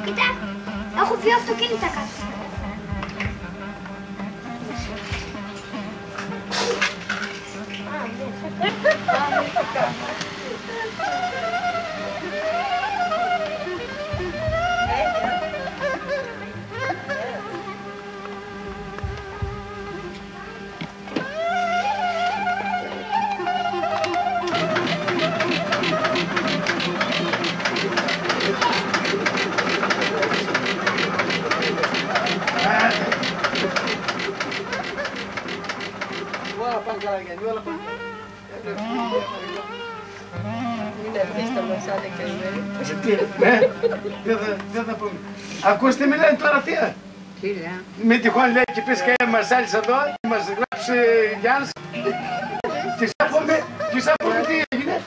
Κοίτα, έχω δύο αυτοκίνητα κάτω. Είναι αυτή τα μασάλια και Ναι, δεν θα πούμε. Ακούστε, μιλάνε τώρα τι. Μη τυχόν λέει και πεις και μασάλης εδώ και μας γράψει Γιάννης. Και σαν πούμε τι έγινε.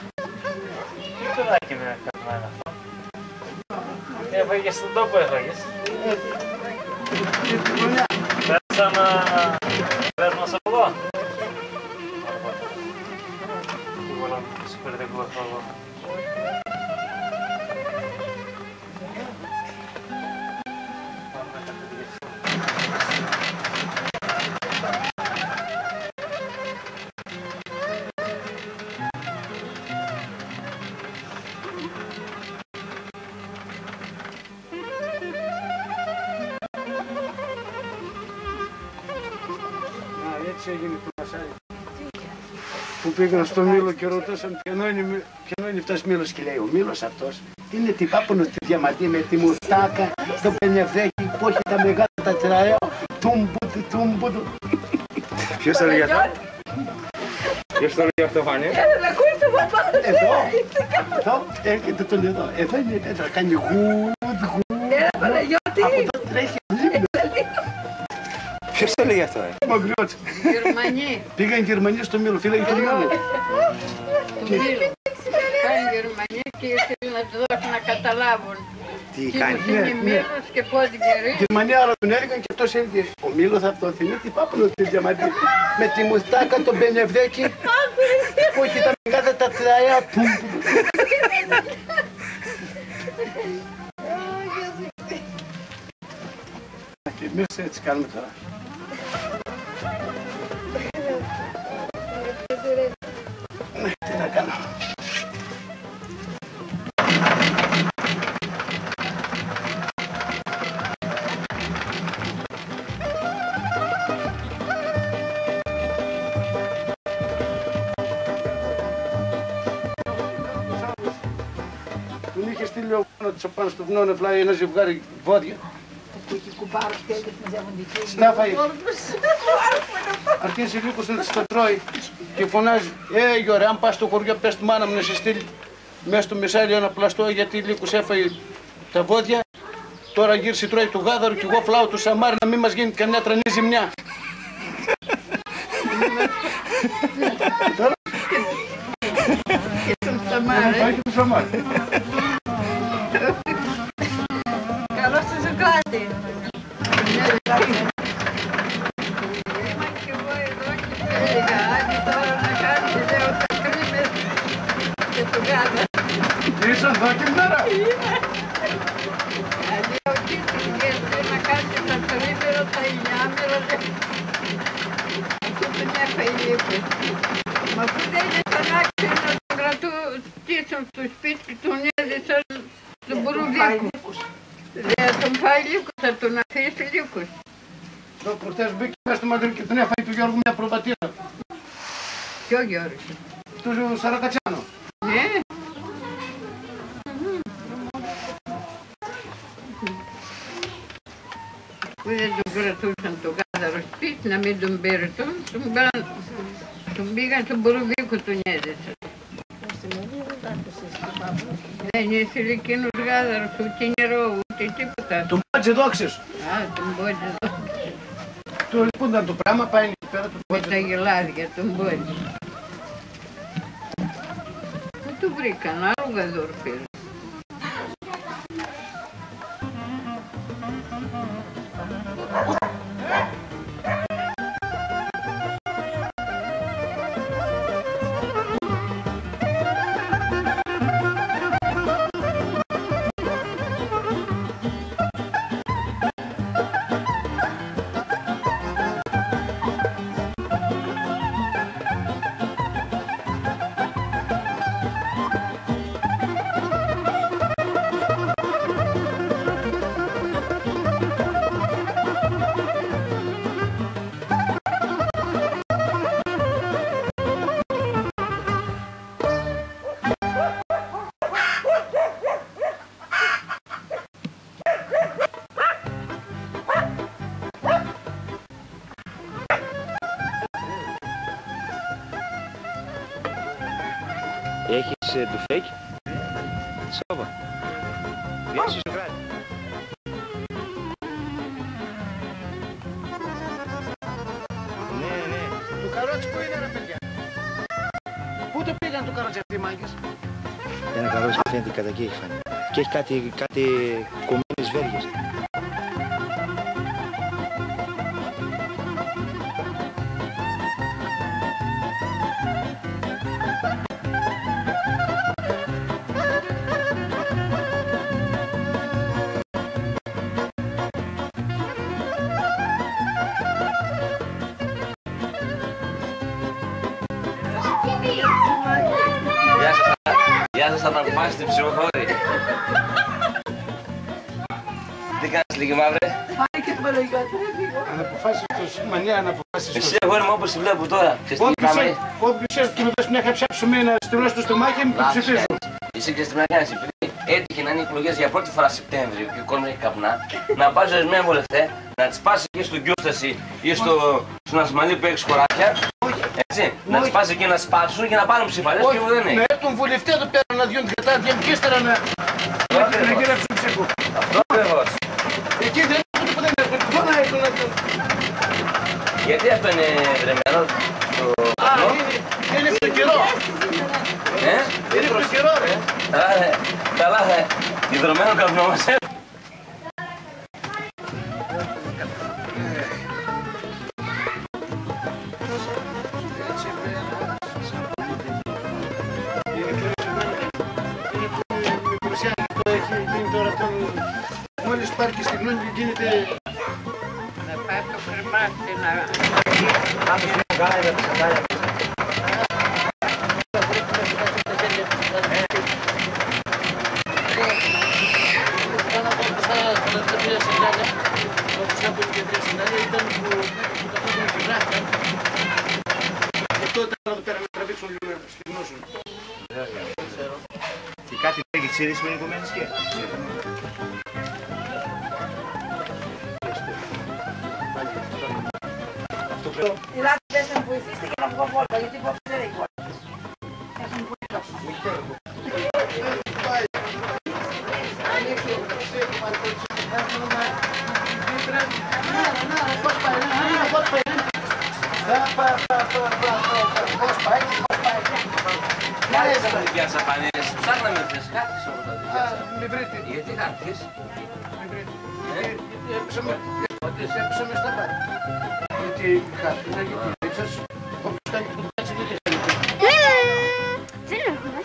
Τι παιδάκι με καθημερινά αυτό. Έφαγες στον τόπο, έφαγες. Πέρασα να περάσουμε από εδώ. Voilà, super de acordo. Έτσι έγινε το μασάρι. Που πήγαν στο Μήλο και ρωτούσαν ποιανό είναι αυτός Μήλος και λέει ο Μήλος αυτός είναι τυπάπονο στη Διαμαντή με τη μουστάκα, το πενιαφδέκι που έχει τα μεγάλα τα τσραία, τούμπουδου. Ποιος το λέει αυτό? Ποιος το λέει αυτό, Φάνη? Εδώ, έρχεται τον εδώ, εδώ είναι η πέτρα, κάνει γουτ. Από εδώ τρέχει Ποιος το λέει αυτό, Μαγκριώτης. Γερμανοί. Πήγαν Γερμανοί στο Μήλο, φύλαγε το Μήλο. Του Μήλου. Κάνει Γερμανοί και ήθελαν να του δώσουν να καταλάβουν. Τι κάνει? Τι είναι Μήλος και πώς γερεί. Γερμανοί άρα τον έριξαν και αυτός έλεγε ο Μήλος αυτό θυμεί τι πάπονο στη Διαμαντή. Με τη μουστάκα, τον πενιαφδέκι που έχει τα μεγάλα τα τσραία. Και εμείς έτσι κάνουμε τώρα. Τι να κάνω. Τον είχε στείλει ο πάνω στο βουνό να φλάει ένα ζευγάρι βόδια. Στάφαει. Αρχίζει λίγο να της το τρώει και φωνάζει Γιώρε, αν πας στο χωριό πες του μάνα μου να σε στείλει μέσα στο μεσάλιο ένα πλαστό γιατί λίγος έφαγε τα βόδια. Τώρα γύρισε τρώει του γάδαρου και εγώ φλάω του Σαμάρι να μην μας γίνει κανένα τρανή ζημιά. Και τον Σαμάρι. Καλό στο ζευγάρι. Ήσαν εδώ και μέρα. Λέω τι να κάνετε τα τρίμερα, τα εννιάμερα. Αυτό τον έφαγε λίγο. Μα αφού δεν είναι τον άξιο να τον κρατήσουν στο σπίτι και τον έδεσαν στον Μπουρουβίκο. Δεν τον φάει λίγο, θα τον αφήσει λίγο. Το προχτές μπήκε μέσα στο μαγαζί και τον έφαγε του Γιώργου μια προβατήρα. Ποιο Γιώργο? Του Σαρακατσιάνο. Ναι. Που δεν τον κρατούσαν το γάδαρο σπίτι, να μην τον πέρασαν, τον πήγαν στον Μπουρουβίκο, τον έδεσαν. Δεν είσαι εκείνος γάδαρος, ούτε νερό, ούτε τίποτα. Τον Μπότζε δόξες. Α, τον Μπότζε δόξες. Του λυπούνταν το πράγμα, πάει εκεί πέρα του Με τα γελάδια, τον Μπότζε. Πού του βρήκαν, άλλο γαδόρ πήρε. του fake. Σώπα. Διάσου Σοκράτη. Ναι. Το καρότσι που είναι ρε παιδιά. Πού το πήγαν το καρότσι αυτοί οι μάγκες? Ένα καρότσι φαίνεται κατά εκεί έχει φάνει. Και έχει κάτι κομμένες βέργες. Γεια σας, θα τα αποφάσεις την ψυχοφόρη. Τι κάνεις λίγη μαύρε? Πάει και το μελογιό του. Αναποφάσεις το μανία, αναποφάσεις το. Εσύ αγόρι μου όπως τη βλέπω τώρα. Ξέρεις τι πάμε? Όποιος έρθει και μου δώσει μια χαψιά ψωμί να στείλω στο στομάχι μου, το ψηφίζω. Εσύ ξέρεις τι να κάνεις, επειδή έτυχε να είναι εκλογές για πρώτη φορά Σεπτέμβριο και ο κόσμος έχει καπνά, να πας ορισμένο βουλευτέ, να τις πας εκεί στο Γκιούσταση ή στον Ασμαλή που έχει σκοράκια, έτσι, να τις πας εκεί να σπάσουν και να πάρουν ψηφαλές και εγώ δεν έχει. Ναι, τον βουλευτή εδώ πέρα να διώνει κατάδια και ύστερα να γυρέψουν ψήφο. Αυτό ακριβώς. Εκεί δεν είναι που δεν έρθουν, πόνα έρθουν να έρθουν. Γιατί αυτό είναι βρεμερό το καπνό? Είναι από το καιρό. Είναι από το καιρό ρε. Καλά ρε, υδρωμένο καπνό μας Μόλις πάρει και στη γνώμη και γίνεται... Να πάει το κρεμάτι να... Άμεσο είναι καλά για τα σαντάλια. Και κάτι λέγει τσίρις με νοικομένες και. Οι λάθος να βοηθήσετε και να βγω βόλτα, γιατί υπόψη δεν έχει βόλτα. Έχουν πολύ τόσο. τα δικιά σας αφανίες. Ψάχναμε χθες, χάθησα από τα δικιά σας. Μη βρείτε. Γιατί χάθηκες? Μη βρείτε. Έπεσαμε στα πάντα. Γιατί χάθηκα, γιατί ρίξας. Όποιος κάνει που του κάτσε δεν έχει. Δεν έχουμε.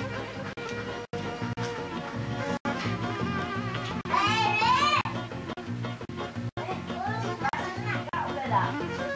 Hey,